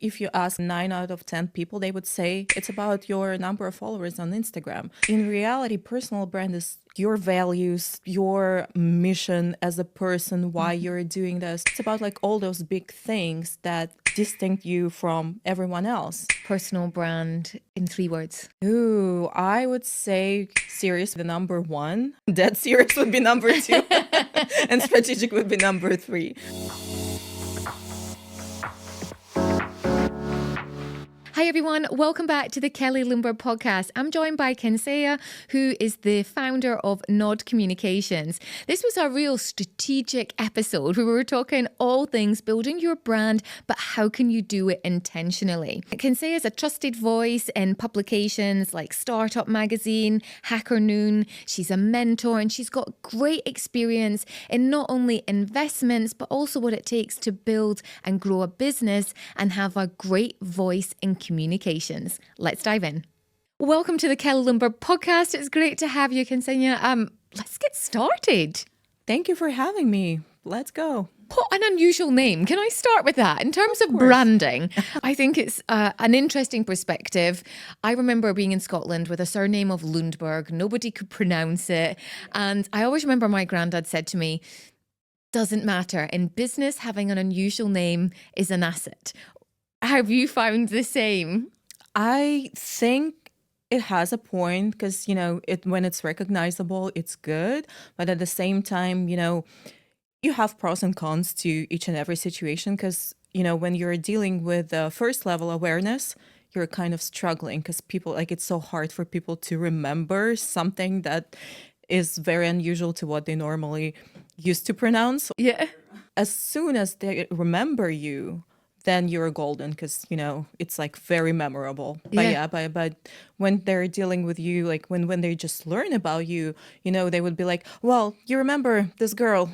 If you ask 9 out of 10 people, they would say it's about your number of followers on Instagram. In reality, personal brand is your values, your mission as a person, why you're doing this. It's about like all those big things that distinct you from everyone else. Personal brand in 3 words. Ooh, I would say serious, the number 1. Dead serious would be number 2. And strategic would be number 3. Hi everyone, welcome back to the Kelly Lumbberg Podcast. I'm joined by Kensea, who is the founder of Nod Communications. This was a real strategic episode where we were talking all things building your brand, but how can you do it intentionally? Kensea is a trusted voice in publications like Startup Magazine, Hacker Noon. She's a mentor and she's got great experience in not only investments, but also what it takes to build and grow a business and have a great voice in communications. Let's dive in. Welcome to the Kelly Lumbberg Podcast. It's great to have you, Kensea. Let's get started. Thank you for having me. Let's go. What an unusual name. Can I start with that? In terms of branding, I think it's an interesting perspective. I remember being in Scotland with a surname of Lundberg. Nobody could pronounce it. And I always remember my granddad said to me, doesn't matter. In business, having an unusual name is an asset. Have you found the same? I think it has a point because, when it's recognizable, it's good. But at the same time, you have pros and cons to each and every situation because, when you're dealing with first level awareness, you're kind of struggling because people it's so hard for people to remember something that is very unusual to what they normally used to pronounce. Yeah. As soon as they remember you, then you're golden because, it's like very memorable. But when they're dealing with you, like when they just learn about you, they would be like, well, you remember this girl.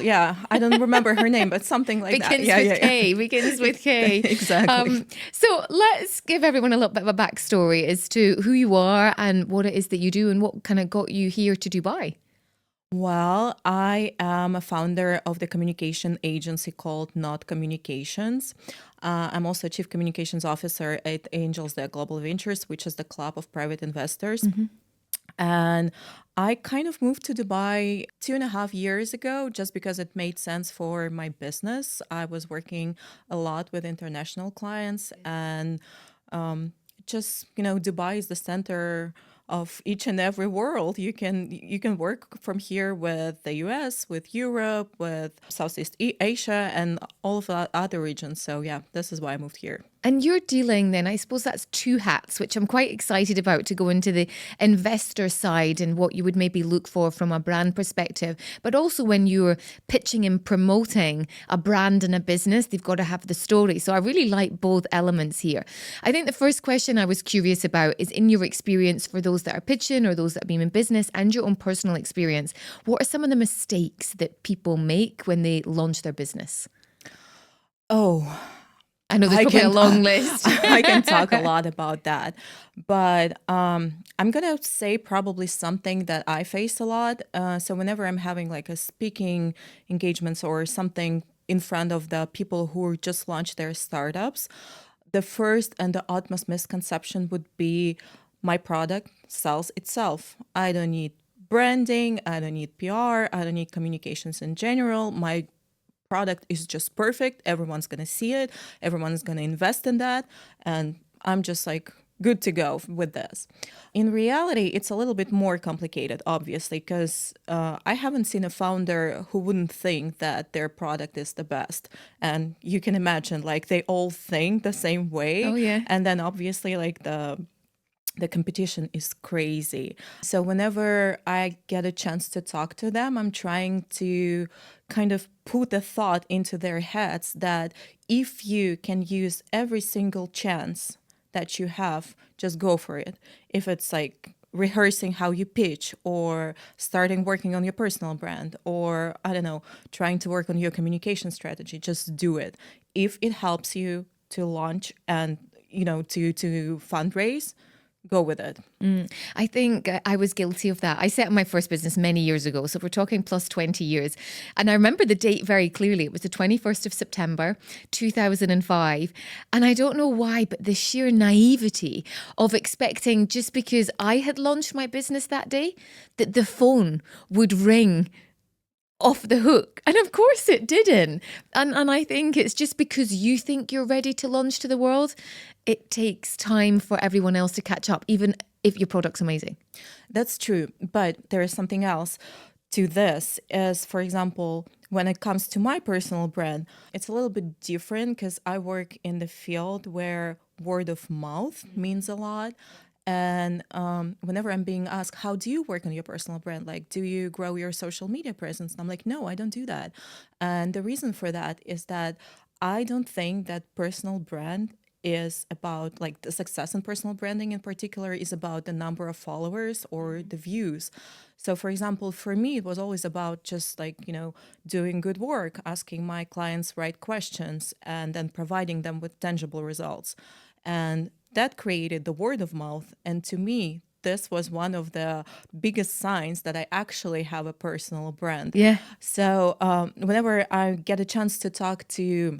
Yeah, I don't remember her name, but something like that. Begins with K. Exactly. So let's give everyone a little bit of a backstory as to who you are and what it is that you do and what kind of got you here to Dubai. Well, I am a founder of the communication agency called Nod Communications. I'm also a chief communications officer at Angels, the Global Ventures, which is the club of private investors. Mm-hmm. And I kind of moved to Dubai 2.5 years ago just because it made sense for my business. I was working a lot with international clients and Dubai is the center of each and every world. You can work from here with the US, with Europe, with Southeast Asia, and all of the other regions. So yeah, this is why I moved here. And you're dealing then, I suppose that's 2 hats, which I'm quite excited about, to go into the investor side and what you would maybe look for from a brand perspective. But also when you're pitching and promoting a brand and a business, they've got to have the story. So I really like both elements here. I think the first question I was curious about is, in your experience, for those that are pitching or those that have been in business and your own personal experience, what are some of the mistakes that people make when they launch their business? I know there's probably a long list. I can talk a lot about that. But I'm going to say probably something that I face a lot. So whenever I'm having like a speaking engagements or something in front of the people who just launched their startups, the first and the utmost misconception would be my product sells itself. I don't need branding. I don't need PR. I don't need communications in general. My product is just perfect. Everyone's going to see it. Everyone's going to invest in that. And I'm just like good to go with this. In reality, it's a little bit more complicated, obviously, because I haven't seen a founder who wouldn't think that their product is the best. And you can imagine, like, they all think the same way. Oh, yeah. And then obviously, like, the competition is crazy. So whenever I get a chance to talk to them, I'm trying to kind of put a thought into their heads that if you can use every single chance that you have, just go for it. If it's like rehearsing how you pitch or starting working on your personal brand or, I don't know, trying to work on your communication strategy, just do it. If it helps you to launch and, to fundraise, go with it. I think I was guilty of that. I set up my first business many years ago. So we're talking plus 20 years. And I remember the date very clearly. It was the 21st of September, 2005. And I don't know why, but the sheer naivety of expecting just because I had launched my business that day, that the phone would ring off the hook. And of course it didn't. And I think it's just because you think you're ready to launch to the world, it takes time for everyone else to catch up, even if your product's amazing. That's true. But there is something else to this is, for example, when it comes to my personal brand, it's a little bit different because I work in the field where word of mouth means a lot. And whenever I'm being asked, how do you work on your personal brand? Like, do you grow your social media presence? And I'm like, no, I don't do that. And the reason for that is that I don't think that personal brand is about, like, the success in personal branding in particular is about the number of followers or the views. So for example, for me, it was always about just, like, doing good work, asking my clients right questions, and then providing them with tangible results. And that created the word of mouth. And to me, this was one of the biggest signs that I actually have a personal brand. Yeah. So whenever I get a chance to talk to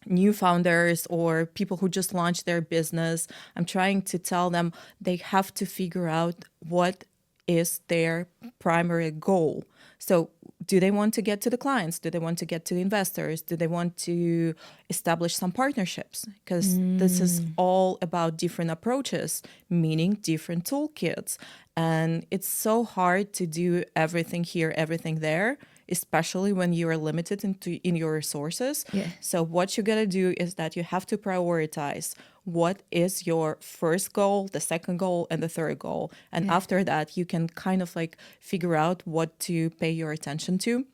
new founders or people who just launched their business, I'm trying to tell them they have to figure out what is their primary goal. So do they want to get to the clients? Do they want to get to the investors? Do they want to establish some partnerships? Because this is all about different approaches, meaning different toolkits. And it's so hard to do everything here, everything there, especially when you are limited in your resources. Yeah. So what you gotta do is that you have to prioritize what is your first goal, the second goal, and the third goal. And after that, you can kind of like figure out what to pay your attention to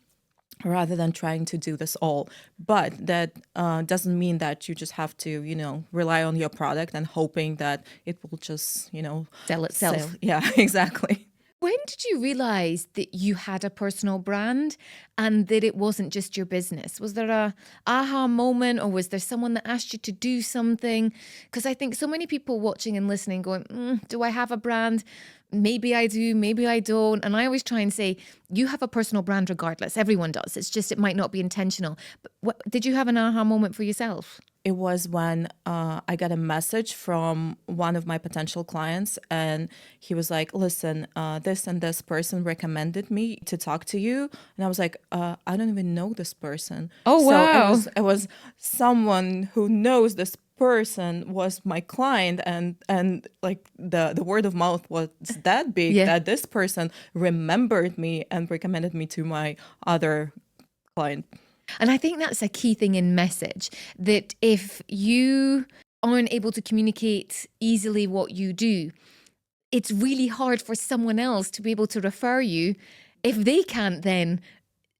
rather than trying to do this all. But that doesn't mean that you just have to, rely on your product and hoping that it will just, Sell itself. sell. Yeah, exactly. When did you realize that you had a personal brand and that it wasn't just your business? Was there a aha moment, or was there someone that asked you to do something? Because I think so many people watching and listening going, do I have a brand? Maybe I do, maybe I don't. And I always try and say, you have a personal brand regardless. Everyone does. It's just, it might not be intentional. But did you have an aha moment for yourself? It was when I got a message from one of my potential clients, and he was like, listen, this and this person recommended me to talk to you. And I was like, I don't even know this person. Oh, wow. So it was someone who knows this person was my client, and like the word of mouth was that big that this person remembered me and recommended me to my other client. And I think that's a key thing in message, that if you aren't able to communicate easily what you do, it's really hard for someone else to be able to refer you if they can't then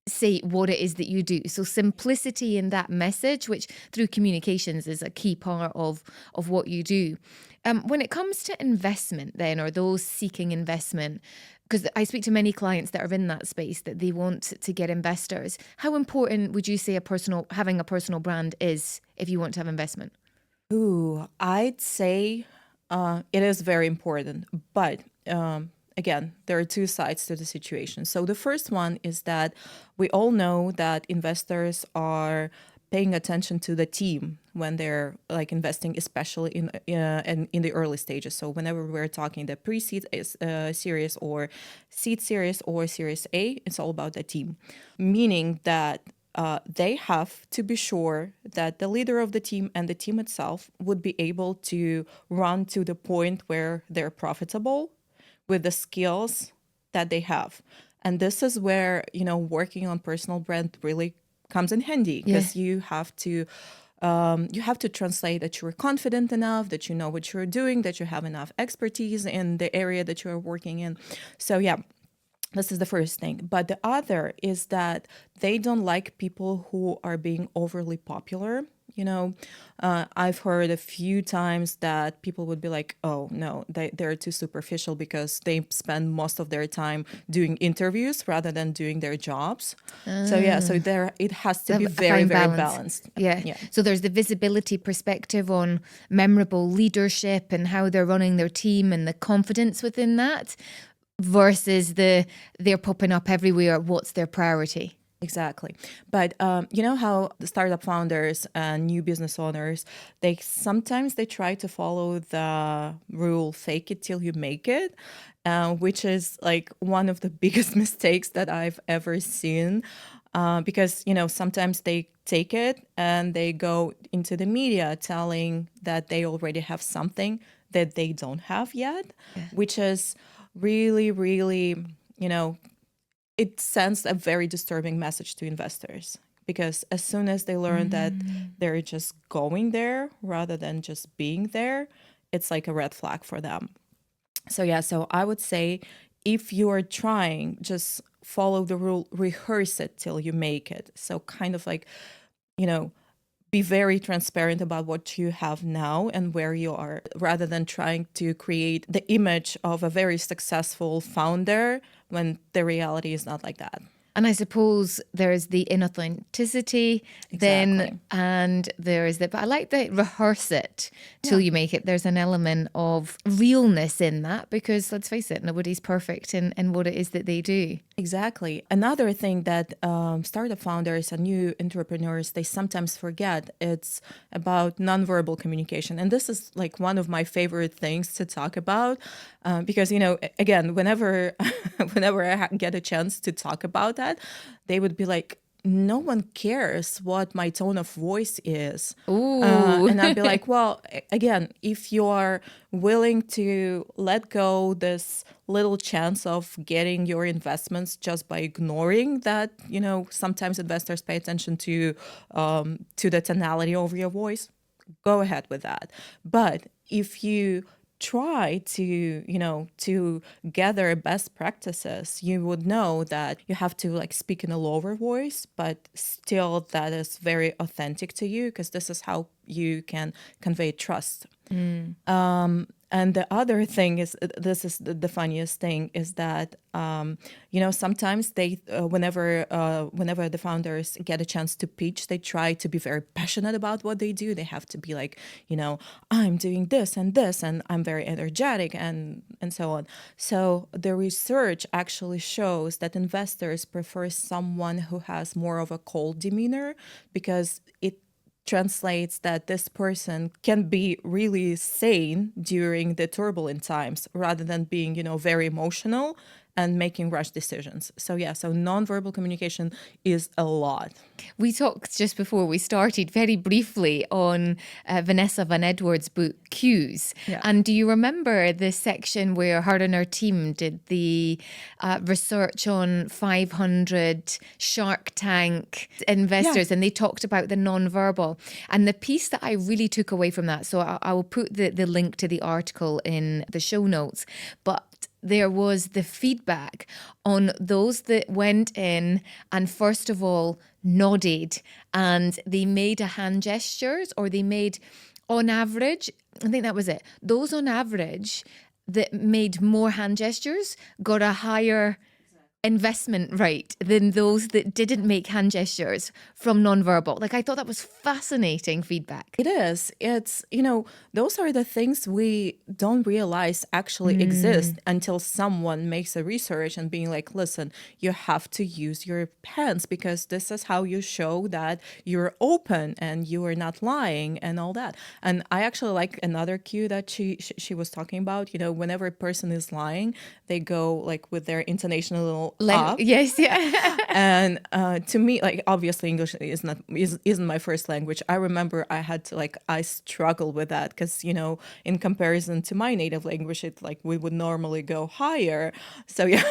say what it is that you do. So simplicity in that message, which through communications is a key part of what you do. When it comes to investment then, or those seeking investment, because I speak to many clients that are in that space, that they want to get investors. How important would you say having a personal brand is if you want to have investment? Ooh, I'd say it is very important. But again, there are two sides to the situation. So the first one is that we all know that investors are paying attention to the team when they're like investing, especially in the early stages. So whenever we're talking the pre-seed series or seed series or series A, it's all about the team, meaning that they have to be sure that the leader of the team and the team itself would be able to run to the point where they're profitable with the skills that they have. And this is where, working on personal brand really comes in handy, because you have to translate that you're confident enough, that you know what you're doing, that you have enough expertise in the area that you're working in. So yeah, this is the first thing. But the other is that they don't like people who are being overly popular I've heard a few times that people would be like, oh, no, they're too superficial because they spend most of their time doing interviews rather than doing their jobs. So, yeah, so there it has to be A very, fine very balance. balanced. Yeah. Yeah. So there's the visibility perspective on memorable leadership and how they're running their team and the confidence within that versus they're popping up everywhere. What's their priority? Exactly. But you know how the startup founders and new business owners, they sometimes they try to follow the rule, fake it till you make it, which is like one of the biggest mistakes that I've ever seen. Because, sometimes they take it and they go into the media telling that they already have something that they don't have yet, which is really, really, it sends a very disturbing message to investors, because as soon as they learn that they're just going there rather than just being there, it's like a red flag for them. So yeah, so I would say if you are trying, just follow the rule, rehearse it till you make it. So kind of like, be very transparent about what you have now and where you are, rather than trying to create the image of a very successful founder when the reality is not like that. And I suppose there's the inauthenticity then, Exactly. and there's but I like the rehearse it till you make it. There's an element of realness in that, because let's face it, nobody's perfect in what it is that they do. Exactly. Another thing that startup founders and new entrepreneurs, they sometimes forget, it's about nonverbal communication. And this is like one of my favorite things to talk about, because, again, whenever whenever I get a chance to talk about that, they would be like, no one cares what my tone of voice is. Ooh. And I'd be like, well, again, if you're willing to let go this little chance of getting your investments just by ignoring that, sometimes investors pay attention to the tonality of your voice, go ahead with that. But if you try to gather best practices, you would know that you have to like speak in a lower voice, but still that is very authentic to you, because this is how you can convey trust. And the other thing is, this is the funniest thing, is that sometimes they whenever the founders get a chance to pitch, they try to be very passionate about what they do. They have to be like, I'm doing this and this, and I'm very energetic, and so on. So the research actually shows that investors prefer someone who has more of a cold demeanor, because it translates that this person can be really sane during the turbulent times, rather than being, very emotional and making rush decisions. So yeah, so nonverbal communication is a lot. We talked just before we started very briefly on Vanessa Van Edwards' book, Cues. Yeah. And do you remember the section where her and her team did the research on 500 Shark Tank investors, and they talked about the nonverbal? And the piece that I really took away from that, so I will put the link to the article in the show notes, but there was the feedback on those that went in and first of all nodded, and they made a hand gestures, or they made, on average, I think that was it, those on average that made more hand gestures got a higher investment rate than those that didn't make hand gestures from nonverbal. Like, I thought that was fascinating feedback. It is. It's, those are the things we don't realize actually exist until someone makes a research and being like, listen, you have to use your hands, because this is how you show that you're open and you are not lying and all that. And I actually like another cue that she was talking about, whenever a person is lying, they go like with their intonation a little up. Yes, yeah. And to me, like, obviously English isn't my first language. I remember I struggle with that, because in comparison to my native language, it like we would normally go higher. So yeah,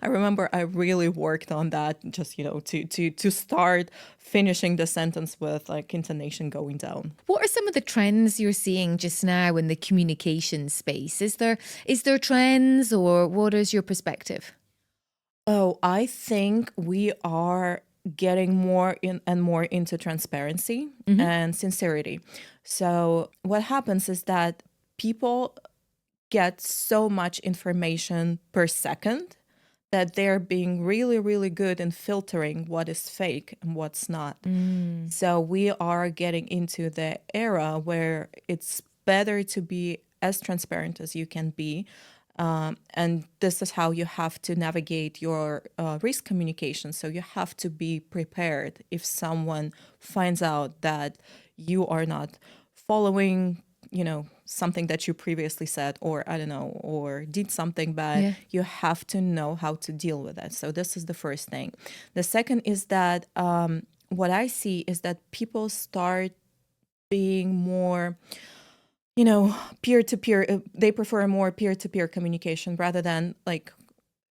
I remember I really worked on that, just to start finishing the sentence with like intonation going down. What are some of the trends you're seeing just now in the communication space? Is there trends, or what is your perspective? Oh, I think we are getting more in and more into transparency and sincerity. So what happens is that people get so much information per second that they're being really, really good in filtering what is fake and what's not. So we are getting into the era where it's better to be as transparent as you can be. And this is how you have to navigate your risk communication. So you have to be prepared if someone finds out that you are not following, something that you previously said, or I don't know, or did something bad. You have to know how to deal with it. So this is the first thing. The second is that what I see is that people start being more peer-to-peer. They prefer more peer-to-peer communication rather than like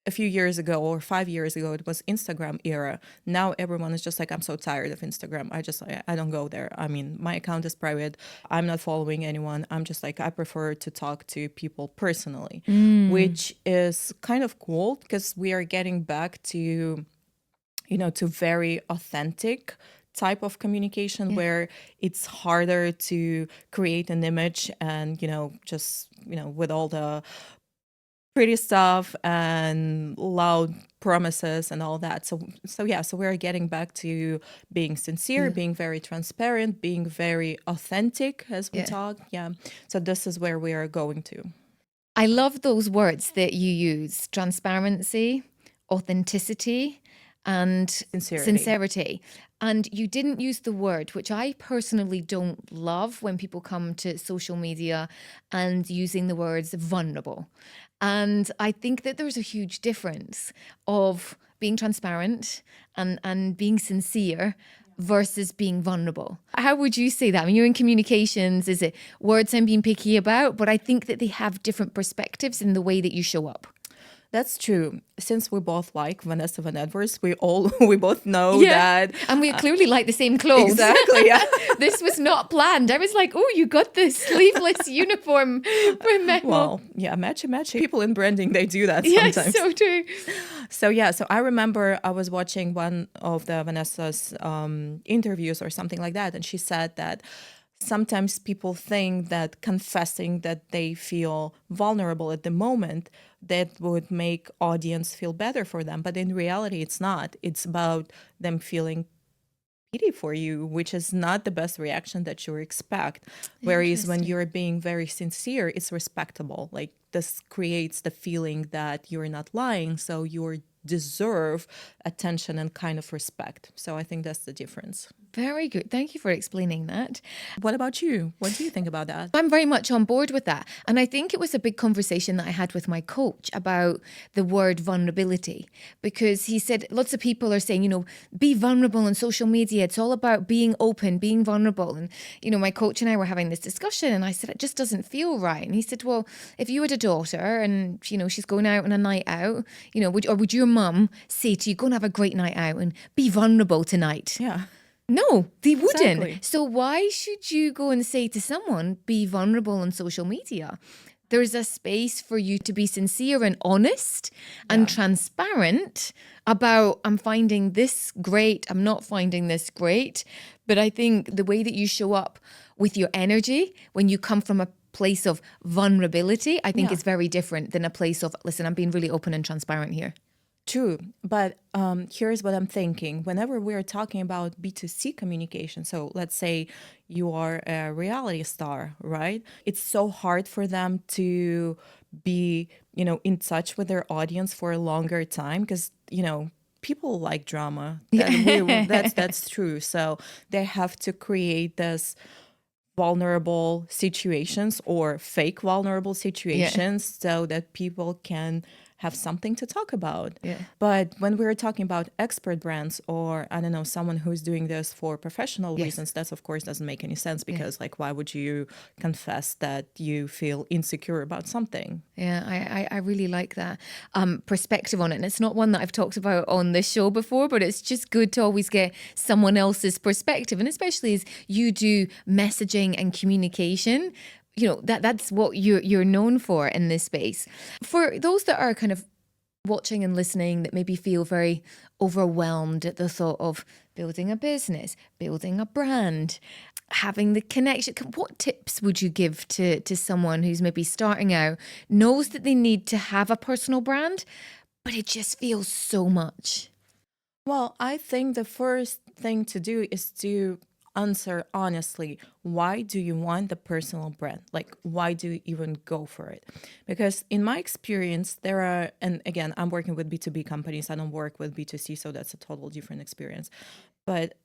a few years ago or 5 years ago, it was Instagram era. Now everyone is just like, I'm so tired of Instagram. I don't go there. I mean, my account is private. I'm not following anyone. I'm just like, I prefer to talk to people personally, which is kind of cool because we are getting back to, to very authentic type of communication where it's harder to create an image and, with all the pretty stuff and loud promises and all that. So we're getting back to being sincere, being very transparent, being very authentic as we talk. Yeah. So this is where we are going to. I love those words that you use: transparency, authenticity, and sincerity. And you didn't use the word, which I personally don't love when people come to social media and using the words vulnerable. And I think that there's a huge difference of being transparent and being sincere versus being vulnerable. How would you say that? I mean, you're in communications. Is it words I'm being picky about? But I think that they have different perspectives in the way that you show up. That's true. Since we both like Vanessa Van Edwards, we both know that. And we clearly like the same clothes. Exactly, yeah. This was not planned. I was like, oh, you got this sleeveless uniform for Memo. Well, yeah, matchy. People in branding, they do that sometimes. Yes, so true. So I remember I was watching one of the Vanessa's interviews or something like that, and she said that sometimes people think that confessing that they feel vulnerable at the moment, that would make audience feel better for them. But in reality, it's not. It's about them feeling pity for you, which is not the best reaction that you expect. Whereas when you're being very sincere, it's respectable. Like this creates the feeling that you're not lying, so you deserve attention and kind of respect. So I think that's the difference. Very good. Thank you for explaining that. What about you? What do you think about that? I'm very much on board with that. And I think it was a big conversation that I had with my coach about the word vulnerability, because he said lots of people are saying, be vulnerable on social media. It's all about being open, being vulnerable. And, my coach and I were having this discussion and I said, it just doesn't feel right. And he said, well, if you had a daughter and, she's going out on a night out, would your mum say to you, go and have a great night out and be vulnerable tonight? Yeah. No, they wouldn't. Exactly. So why should you go and say to someone, be vulnerable on social media? There's a space for you to be sincere and honest and transparent about, I'm finding this great, I'm not finding this great. But I think the way that you show up with your energy when you come from a place of vulnerability, I think is very different than a place of, listen, I'm being really open and transparent here. True. But here's what I'm thinking. Whenever we're talking about B2C communication, so let's say you are a reality star, right? It's so hard for them to be, in touch with their audience for a longer time because, people like drama. That's true. So they have to create this vulnerable situations or fake vulnerable situations so that people can have something to talk about. Yeah. But when we're talking about expert brands or, I don't know, someone who's doing this for professional reasons, that of course doesn't make any sense because why would you confess that you feel insecure about something? Yeah, I really like that perspective on it. And it's not one that I've talked about on this show before, but it's just good to always get someone else's perspective. And especially as you do messaging and communication, that's what you're known for in this space. For those that are kind of watching and listening that maybe feel very overwhelmed at the thought of building a business, building a brand, having the connection, what tips would you give to someone who's maybe starting out, knows that they need to have a personal brand, but it just feels so much? Well, I think the first thing to do is to answer honestly, why do you want the personal brand? Like, why do you even go for it? Because in my experience, there are, and again, I'm working with B2B companies, I don't work with B2C, so that's a total different experience. But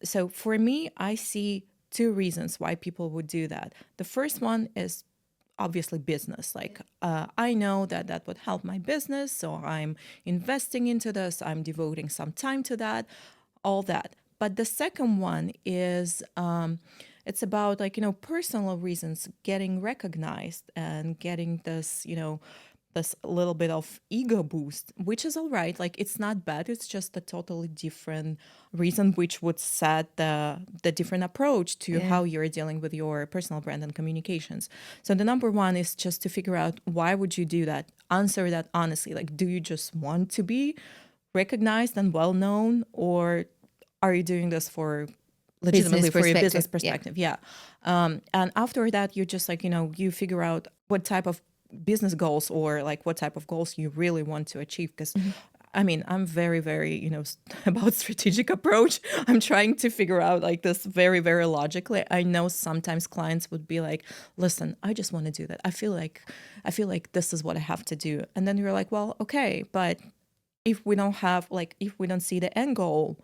so for me, I see two reasons why people would do that. The first one is obviously business. Like, I know that that would help my business, so I'm investing into this, I'm devoting some time to that, all that. But the second one is it's about, like, personal reasons, getting recognized and getting this, this little bit of ego boost, which is all right. Like, it's not bad. It's just a totally different reason, which would set the different approach to how you're dealing with your personal brand and communications. So the number one is just to figure out, why would you do that? Answer that honestly. Like, do you just want to be recognized and well known, or are you doing this for legitimately for your business perspective? Yeah. And after that, you just, like, you figure out what type of business goals, or like what type of goals you really want to achieve. Because I mean, I'm very, very, about strategic approach. I'm trying to figure out, like, this very, very logically. I know sometimes clients would be like, listen, I just want to do that. I feel like this is what I have to do. And then you're like, well, okay, but if we don't see the end goal,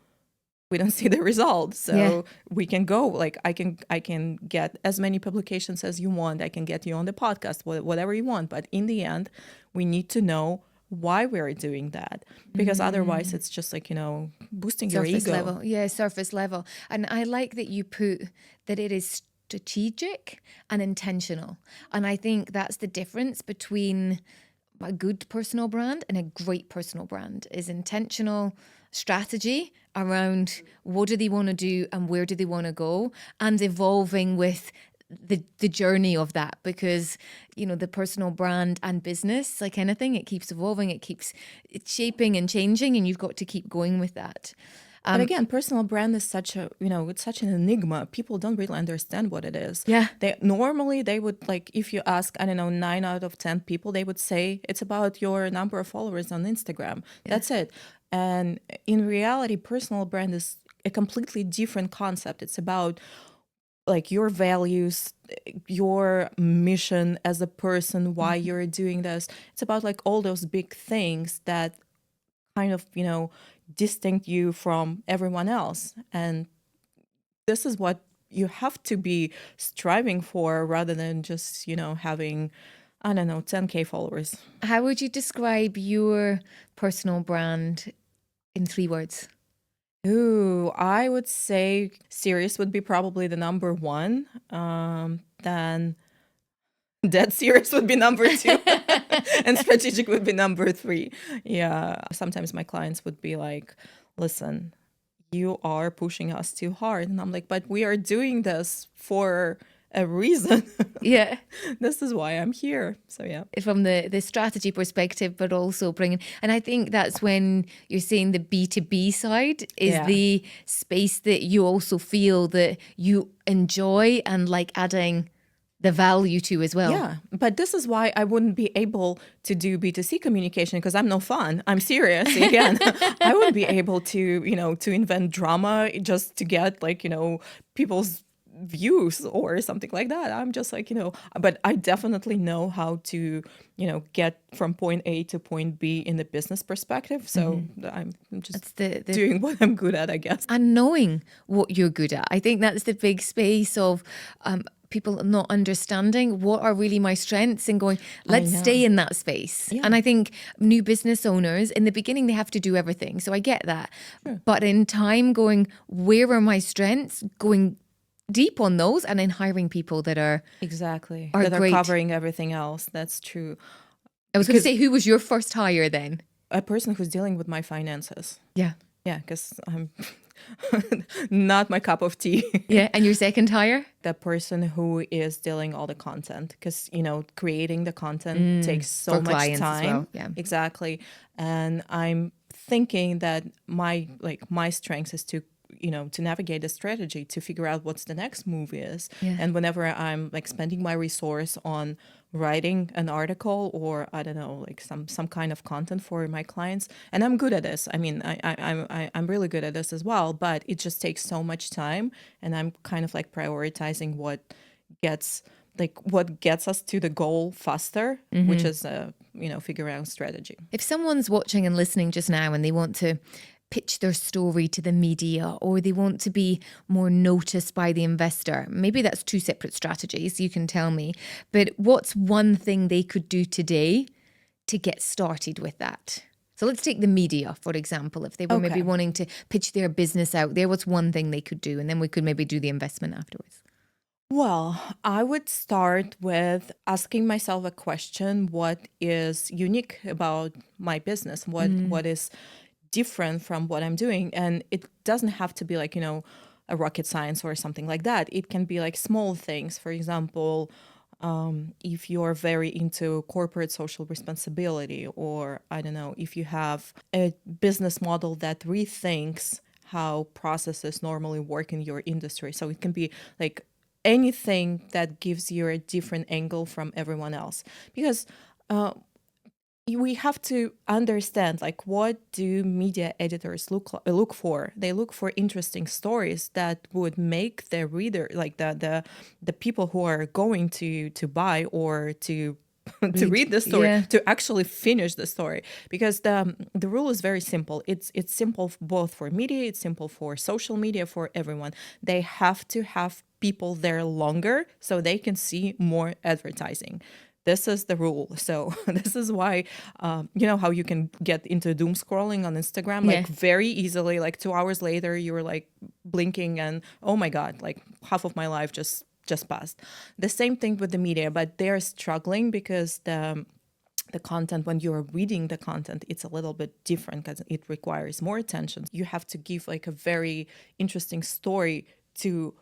we don't see the result. So we can go, like, I can get as many publications as you want. I can get you on the podcast, whatever you want. But in the end, we need to know why we're doing that, because otherwise it's just, like, boosting your ego. Level. Yeah, surface level. And I like that you put that it is strategic and intentional. And I think that's the difference between a good personal brand and a great personal brand, is intentional strategy around what do they want to do and where do they want to go, and evolving with the journey of that. Because the personal brand and business, like anything, it keeps evolving, it's shaping and changing, and you've got to keep going with that. But again, personal brand is such a, it's such an enigma. People don't really understand what it is. Yeah. They would, like, if you ask, I don't know, 9 out of 10 people, they would say it's about your number of followers on Instagram. Yeah. That's it. And in reality, personal brand is a completely different concept. It's about, like, your values, your mission as a person, why you're doing this. It's about, like, all those big things that kind of, distinct you from everyone else. And this is what you have to be striving for, rather than just, having, I don't know, 10K followers. How would you describe your personal brand in 3 words? Ooh, I would say serious would be probably the number one. Then dead serious would be number 2. And strategic would be number 3. Yeah. Sometimes my clients would be like, listen, you are pushing us too hard. And I'm like, but we are doing this for a reason. Yeah. This is why I'm here. So yeah. From the strategy perspective, but also bringing, and I think that's when you're saying the B2B side is the space that you also feel that you enjoy and like adding the value to as well. Yeah, but this is why I wouldn't be able to do B2C communication, because I'm no fun. I'm serious. Again, I wouldn't be able to, to invent drama just to get, like, people's views or something like that. I'm just like, but I definitely know how to, get from point A to point B in the business perspective. So I'm just doing what I'm good at, I guess. And knowing what you're good at. I think that's the big space of people not understanding what are really my strengths and going, let's stay in that space. Yeah. And I think new business owners, in the beginning, they have to do everything. So I get that. Sure. But in time, going, where are my strengths? Going deep on those, and then hiring people that are are covering everything else. That's true. I was going to say, who was your first hire then? A person who's dealing with my finances. Yeah. Yeah, because I'm not my cup of tea. Yeah. And your second hire? The person who is dealing all the content, because creating the content takes For so much clients as well. time. Yeah. Exactly. And I'm thinking that my strength is to navigate the strategy, to figure out what's the next move is. Yeah. And whenever I'm like spending my resource on writing an article, or I don't know, like some kind of content for my clients, and I'm good at this. I mean, I'm really good at this as well, but it just takes so much time, and I'm kind of like prioritizing gets what gets us to the goal faster, which is figuring out strategy. If someone's watching and listening just now and they want to pitch their story to the media, or they want to be more noticed by the investor, maybe that's two separate strategies, you can tell me, but what's one thing they could do today to get started with that? So let's take the media, for example. If they were maybe Okay. wanting to pitch their business out there, what's one thing they could do? And then we could maybe do the investment afterwards. Well, I would start with asking myself a question: what is unique about my business? What is different from what I'm doing? And it doesn't have to be like, a rocket science or something like that. It can be like small things. For example, if you're very into corporate social responsibility, or I don't know, if you have a business model that rethinks how processes normally work in your industry. So it can be like anything that gives you a different angle from everyone else. Because we have to understand, like, what do media editors look for? They look for interesting stories that would make the reader, like the people who are going to buy or to to read the story, Yeah. to actually finish the story. Because the rule is very simple. It's simple both for media, it's simple for social media, for everyone. They have to have people there longer so they can see more advertising. This is the rule. So this is why, you know how you can get into doom scrolling on Instagram, like Yeah. very easily, like 2 hours later, you were like blinking and, oh my God, like half of my life just passed. The same thing with the media, but they're struggling because the content, when you're reading the content, it's a little bit different because it requires more attention. You have to give like a very interesting story to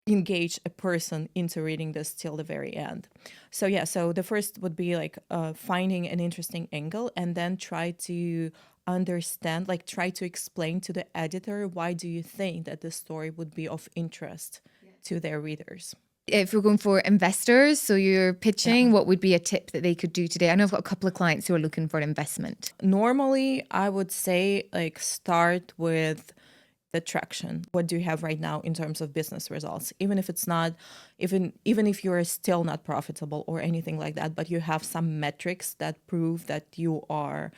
engage a person into reading this till the very end. So yeah, so the first would be like finding an interesting angle, and then try to understand, like try to explain to the editor, why do you think that this story would be of interest to their readers. If we're going for investors, so you're pitching, what would be a tip that they could do today? I know I've got a couple of clients who are looking for investment. Normally, I would say like start with the traction. What do you have right now in terms of business results? Even if it's not, even if you're still not profitable or anything like that, but you have some metrics that prove that you are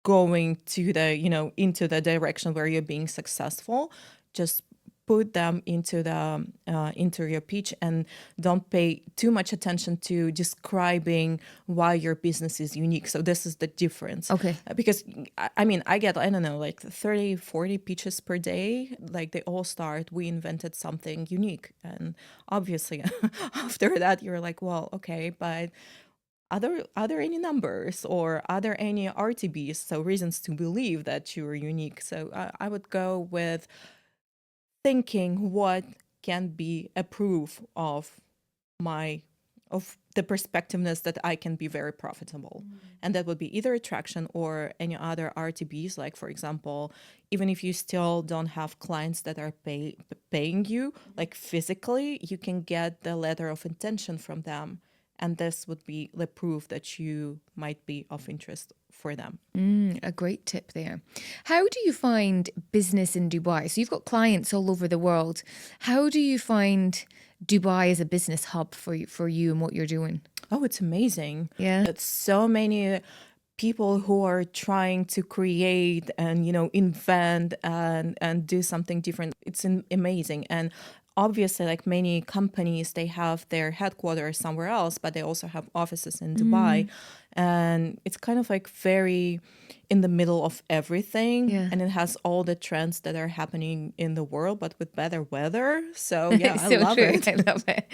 going to the, into the direction where you're being successful. Just put them into your pitch, and don't pay too much attention to describing why your business is unique. So this is the difference. Okay. Because I mean, I get, I don't know, like 30, 40 pitches per day. Like they all start, we invented something unique. And obviously after that, you're like, well, okay, but are there any numbers, or are there any RTBs, so reasons to believe that you're unique? So I would go with thinking what can be a proof of my of the perspectiveness that I can be very profitable. And that would be either attraction or any other RTBs. Like, for example, even if you still don't have clients that are paying you, like physically, you can get the letter of intention from them. And this would be the proof that you might be of interest for them. A great tip there. How do you find business in Dubai? So you've got clients all over the world. How do you find Dubai as a business hub for you and what you're doing? Oh, it's amazing. Yeah. It's so many people who are trying to create and, invent and do something different. It's amazing. And obviously, like many companies, they have their headquarters somewhere else, but they also have offices in Dubai. and it's kind of like very in the middle of everything, Yeah. and it has all the trends that are happening in the world, but with better weather. So yeah, It's I so love true. it. I love it.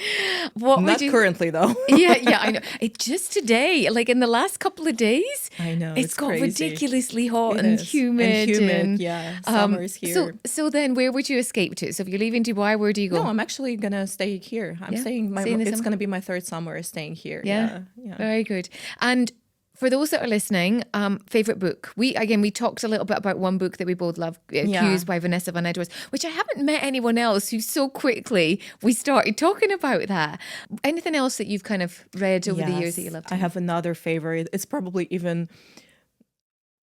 What would Not you? currently though. Yeah, I know. It just today, like in the last couple of days, I know, it's it's got crazy. ridiculously hot It and is. And humid. humid, yeah. Summer is So here. so then where would you escape to? So if you're leaving Dubai, where do you go? No, I'm actually gonna stay here. I'm Yeah? staying Stay in the it's summer? gonna be my third summer staying here. Yeah. Yeah. Very good. And for those that are listening, favorite book. We talked a little bit about one book that we both love, Yeah. Cues by Vanessa Van Edwards, which I haven't met anyone else who so quickly we started talking about that. Anything else that you've kind of read over the years that you Yes, love? I have another favorite. It's probably even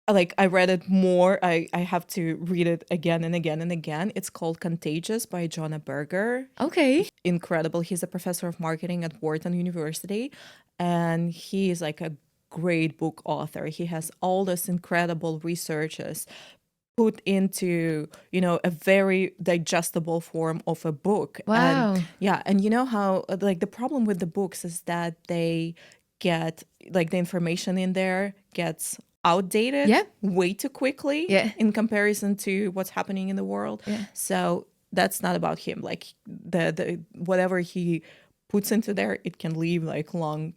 like I read it more. I have to read it again and again and again. It's called Contagious by Jonah Berger. Okay. Incredible. He's a professor of marketing at Wharton University, and he is like a great book author. He has all this incredible researches put into, a very digestible form of a book. Wow. And yeah, and you know how like the problem with the books is that they get like the information in there gets outdated Yeah. way too quickly Yeah. in comparison to what's happening in the world. Yeah. So that's not about him. Like the whatever he puts into there, it can leave like long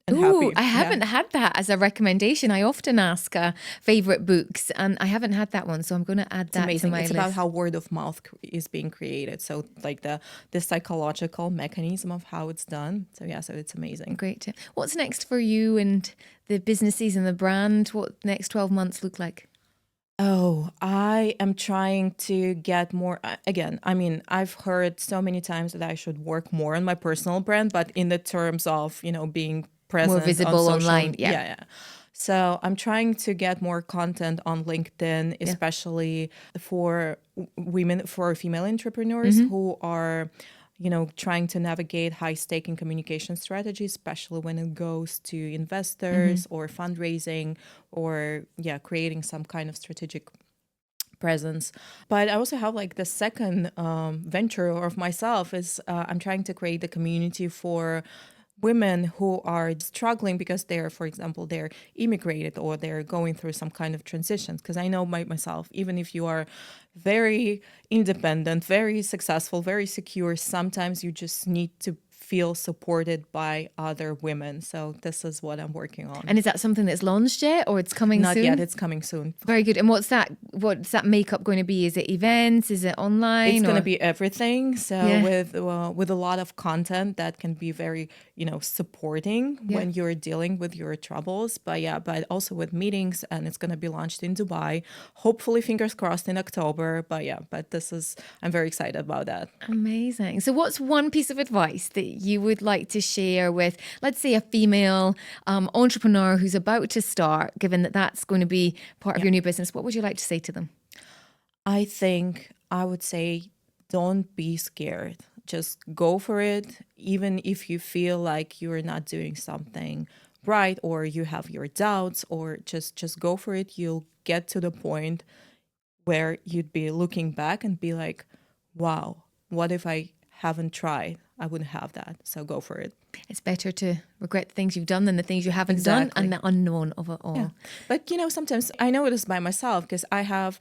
and Ooh, happy. I haven't had that as a recommendation. I often ask favorite books, and I haven't had that one, so I'm going to add It's that amazing. to my It's list. about how word of mouth is being created. So like the psychological mechanism of how it's done. So yeah, so it's amazing. Great. What's next for you and the businesses and the brand? What next 12 months look like? Oh, I am trying to get more. Again, I mean, I've heard so many times that I should work more on my personal brand, but in the terms of, being present on visible social, online, yeah. Yeah. So I'm trying to get more content on LinkedIn, especially for women, for female entrepreneurs who are, trying to navigate high-staking communication strategies, especially when it goes to investors or fundraising or, creating some kind of strategic presence. But I also have like the second venture of myself is I'm trying to create the community for women who are struggling because they're, for example, they're immigrated or they're going through some kind of transitions. Because I know myself, even if you are very independent, very successful, very secure, sometimes you just need to feel supported by other women. So this is what I'm working on. And is that something that's launched yet, or it's coming Not soon? yet, it's coming soon. Very good. And what's that makeup going to be? Is it events? Is it online? It's going to be everything. So Yeah. with a lot of content that can be very, supporting when you're dealing with your troubles. But also with meetings, and it's going to be launched in Dubai. Hopefully, fingers crossed in October. But I'm very excited about that. Amazing. So what's one piece of advice that you would like to share with, let's say, a female entrepreneur who's about to start, given that that's going to be part of your new business? What would you like to say to them? I think I would say don't be scared. Just go for it. Even if you feel like you're not doing something right or you have your doubts, or just go for it. You'll get to the point where you'd be looking back and be like, wow, what if I haven't tried? I wouldn't have that. So go for it. It's better to regret the things you've done than the things you haven't done and the unknown of it all. Yeah. But, sometimes I know this by myself because I have,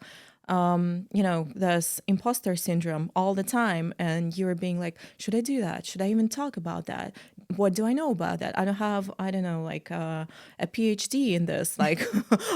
this imposter syndrome all the time. And you're being like, should I do that? Should I even talk about that? What do I know about that? I don't have, like a PhD in this. Like,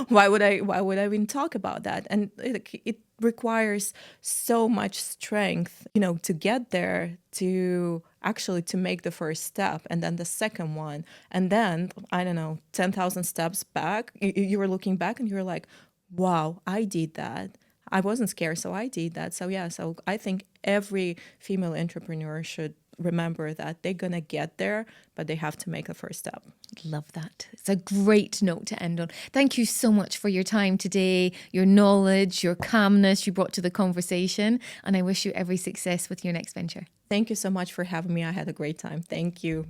why would I even talk about that? And it requires so much strength, to get there, to actually to make the first step and then the second one. And then, 10,000 steps back, you were looking back and you're like, wow, I did that. I wasn't scared, so I did that. So so I think every female entrepreneur should remember that they're going to get there, but they have to make the first step. Love that. It's a great note to end on. Thank you so much for your time today, your knowledge, your calmness you brought to the conversation, and I wish you every success with your next venture. Thank you so much for having me. I had a great time. Thank you.